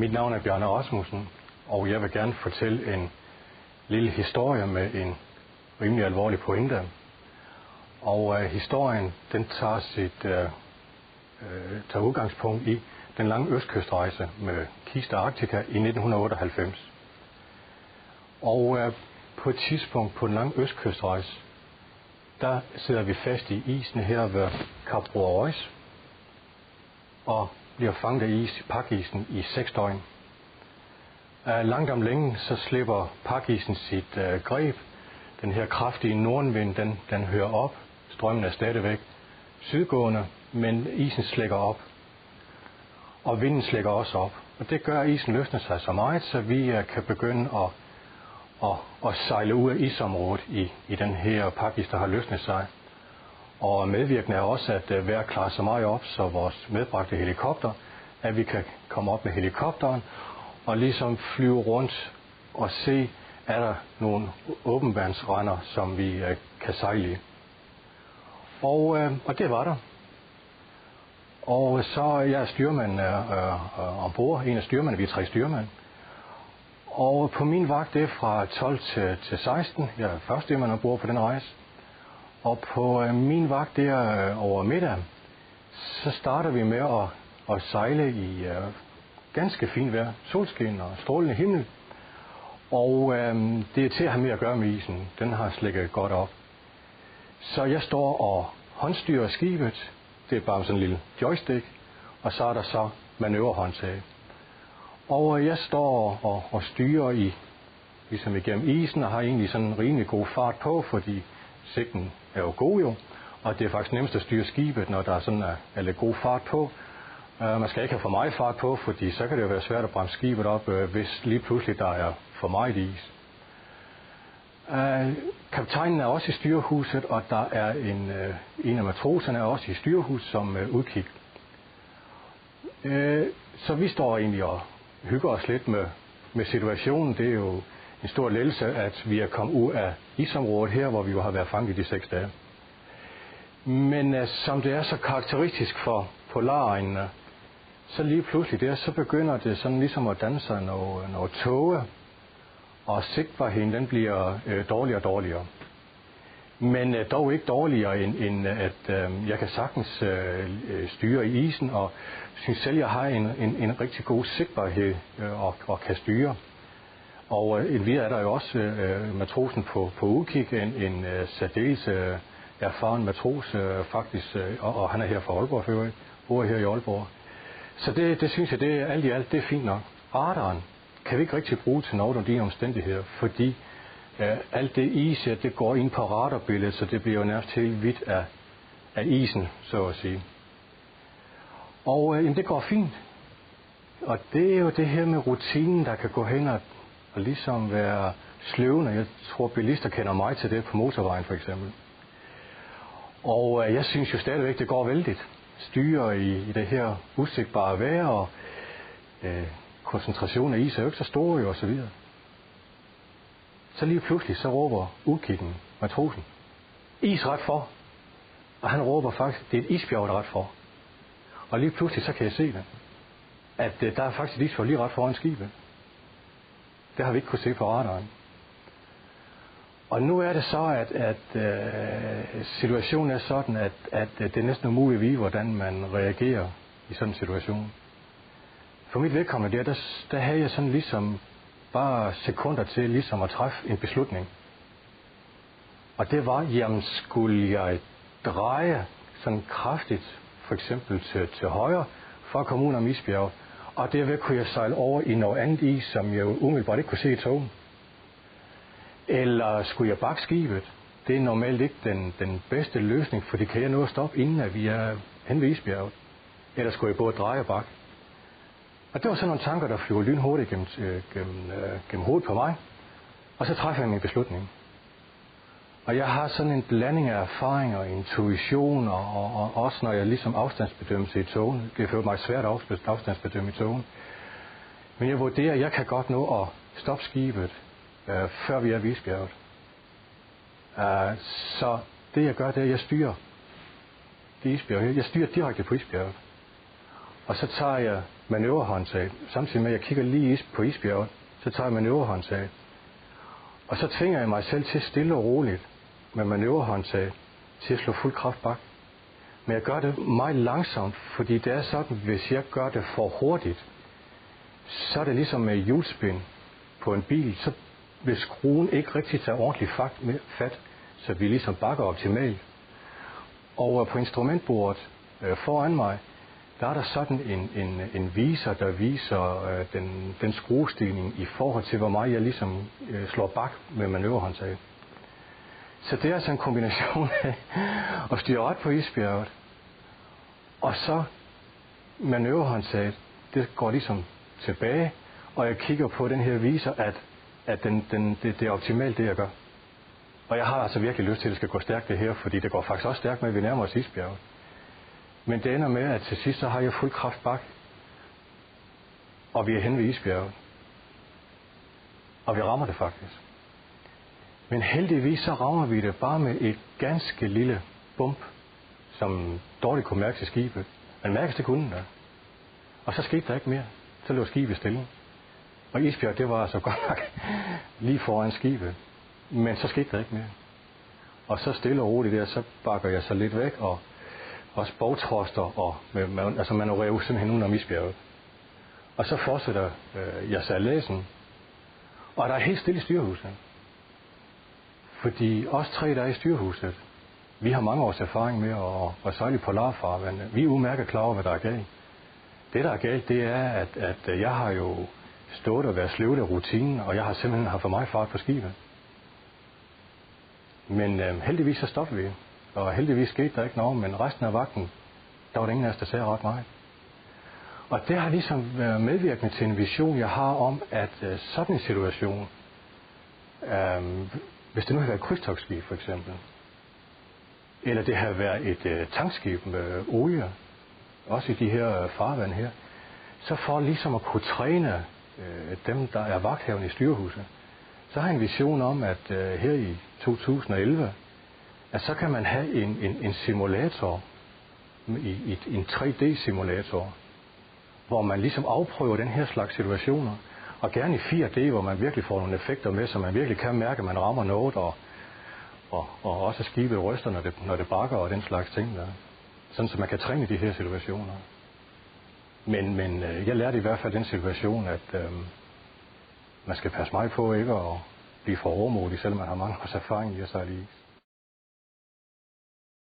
Mit navn er Bjarne Rasmussen, og jeg vil gerne fortælle en lille historie med en rimelig alvorlig pointe. Og historien den tager udgangspunkt i den lange østkystrejse med Kista Arktika i 1998. Og på et tidspunkt på den lange østkystrejse, der sidder vi fast i isen her ved Kap Brorøys og bliver fanget af pakisen i 6 døgn. Langt om længe så slipper pakisen sit greb. Den her kraftige nordenvind, den hører op. Strømmen er stadigvæk sydgående, men isen slækker op. Og vinden slækker også op. Og det gør, at isen løsner sig så meget, så vi kan begynde at sejle ud af isområdet i den her pakis, der har løsnet sig. Og medvirkende er også, at vejr klarer så meget op, så vores medbragte helikopter, at vi kan komme op med helikopteren og ligesom flyve rundt og se, er der nogle åbenvandsrender, som vi kan sejle i. Og det var der. Og så jeg er styrmand ombord, en af styrmændene, vi er 3 styrmænd. Og på min vagt, det er fra 12 til 16, jeg er første styrmand ombord på den rejse. Og på min vagt der over middag, så starter vi med at sejle i ganske fint vejr, solskin og strålende himmel. Og det er til at have med at gøre med isen, den har slækket godt op. Så jeg står og håndstyrer skibet, det er bare sådan en lille joystick, og så er der så manøvrehåndtag. Og jeg står og styrer ligesom igennem isen, og har egentlig sådan en rimelig god fart på, fordi sigten er jo god jo, og det er faktisk nemmest at styre skibet, når der sådan er lidt god fart på. Man skal ikke have for meget fart på, fordi så kan det jo være svært at bremse skibet op, hvis lige pludselig der er for meget is. Kaptajnen er også i styrehuset, og der er en af matroserne er også i styrehuset som udkig. Så vi står egentlig og hygger os lidt med situationen. Det er jo en stor lettelse, at vi er kommet ud af isområdet her, hvor vi jo har været fanget i de 6 dage. Men som det er så karakteristisk for polaregnene, så lige pludselig der, så begynder det sådan ligesom at danne sig noget tåge, og sigtbarheden den bliver dårligere og dårligere. Men dog ikke dårligere end at jeg kan sagtens styre i isen, og synes selv, jeg har en rigtig god sigtbarhed og kan styre. Og endvidere er der jo også matrosen på udkig, en særdeles erfaren matros faktisk, og han er her fra Aalborg for øvrigt, bor her i Aalborg. Så det synes jeg, det alt i alt, det er fint nok. Radaren kan vi ikke rigtig bruge til noget af de omstændigheder, fordi alt det is, det går ind på radarbilledet, så det bliver jo nærmest helt hvidt af isen, så at sige. Og det går fint. Og det er jo det her med rutinen, der kan gå hen og ligesom være sløvende. Jeg tror, bilister kender mig til det på motorvejen for eksempel. Og jeg synes jo stadigvæk, det går vældigt. Styre i det her usigtbare vejr, og koncentrationen af is er jo ikke så store jo, og så videre. Så lige pludselig, så råber udkiggen, matrosen, is ret for. Og han råber faktisk, det er et isbjerg, der er ret for. Og lige pludselig, så kan jeg se det. At der er faktisk et isbjerg lige ret foran skibet. Det har vi ikke kunne se på radaren. Og nu er det så, at situationen er sådan, at det er næsten umuligt at vide, hvordan man reagerer i sådan en situation. For mit vedkommende der havde jeg sådan ligesom bare sekunder til ligesom at træffe en beslutning. Og det var, jamen skulle jeg dreje sådan kraftigt, for eksempel til højre, for at komme ud om isbjerget, og derved kunne jeg sejle over i noget andet is, som jeg umiddelbart ikke kunne se i togen. Eller skulle jeg bakke skibet? Det er normalt ikke den bedste løsning, for det kan jeg nå at stoppe, inden at vi er hen ved isbjerget. Eller skulle jeg både dreje og bakke? Og det var sådan nogle tanker, der flyver lynhurtigt gennem hovedet på mig. Og så træffer jeg min beslutning. Og jeg har sådan en blanding af erfaring og intuition, og også når jeg ligesom afstandsbedømmelse i togen. Det er for mig svært at afstandsbedømme i togen. Men jeg vurderer, at jeg kan godt nå at stoppe skibet, før vi er ved isbjerget. Så det jeg gør, det er, at jeg styrer det isbjerg. Jeg styrer direkte på isbjerget. Og så tager jeg manøvrehåndtag. Samtidig med, at jeg kigger lige på isbjerget, så tager jeg manøvrehåndtag. Og så tvinger jeg mig selv til stille og roligt med manøvrehåndtag til at slå fuld kraft bak. Men jeg gør det meget langsomt, fordi det er sådan, hvis jeg gør det for hurtigt, så er det ligesom med hjulspind på en bil, så vil skruen ikke rigtig tage ordentligt fat, så vi ligesom bakker optimalt. Og på instrumentbordet foran mig, der er der sådan en viser, der viser den skruestigning i forhold til, hvor meget jeg ligesom slår bak med manøvrehåndtaget. Så det er altså en kombination af at styre ret på isbjerget, og så manøvrehåndtaget, det går ligesom tilbage, og jeg kigger på den her viser, at det er optimalt, det jeg gør. Og jeg har altså virkelig lyst til, at det skal gå stærkt det her, fordi det går faktisk også stærkt med, at vi nærmer os isbjerget. Men det ender med, at til sidst så har jeg fuld kraft bak, og vi er hen ved isbjerget. Og vi rammer det faktisk. Men heldigvis så rammer vi det bare med et ganske lille bump, som dårligt kunne mærke til skibet. Men mærkes det kunne der. Og så skete der ikke mere. Så lå skibet stille. Og isbjerget, det var altså godt nok lige foran skibet. Men så skete der ikke mere. Og så stille og roligt der, så bakker jeg så lidt væk, og også bogtroster, og altså manøvrerer simpelthen udenom isbjerget. Og så fortsætter jeg sejladsen, og der er helt stille i styrhuset. Fordi os tre, der er i styrhuset, vi har mange års erfaring med at sejle i polarfarvand. Vi er udmærket klar over, hvad der er galt. Det, der er galt, det er, at jeg har jo stået og været sløvet af rutinen, og jeg har simpelthen haft for meget fart på skibet. Men heldigvis så stopper vi. Og heldigvis skete der ikke noget, men resten af vagten, der var der ingen af os, der sagde ret meget. Og det har ligesom været medvirkende til en vision, jeg har om, at sådan en situation, hvis det nu havde været et krydstogtskib for eksempel, eller det havde været et tankskib med olie, også i de her farvand her, så for ligesom at kunne træne dem, der er vagthavende i styrhuset, så har jeg en vision om, at her i 2011, at så kan man have en simulator, en 3D-simulator, hvor man ligesom afprøver den her slags situationer, og gerne i 4D, hvor man virkelig får nogle effekter med, så man virkelig kan mærke, at man rammer noget, og også skibet ryster, når det bakker og den slags ting der. Sådan, så man kan træne de her situationer. Men jeg lærte i hvert fald den situation, at man skal passe meget på ikke at blive for overmodig, selvom man har mange års erfaring i at sejle is.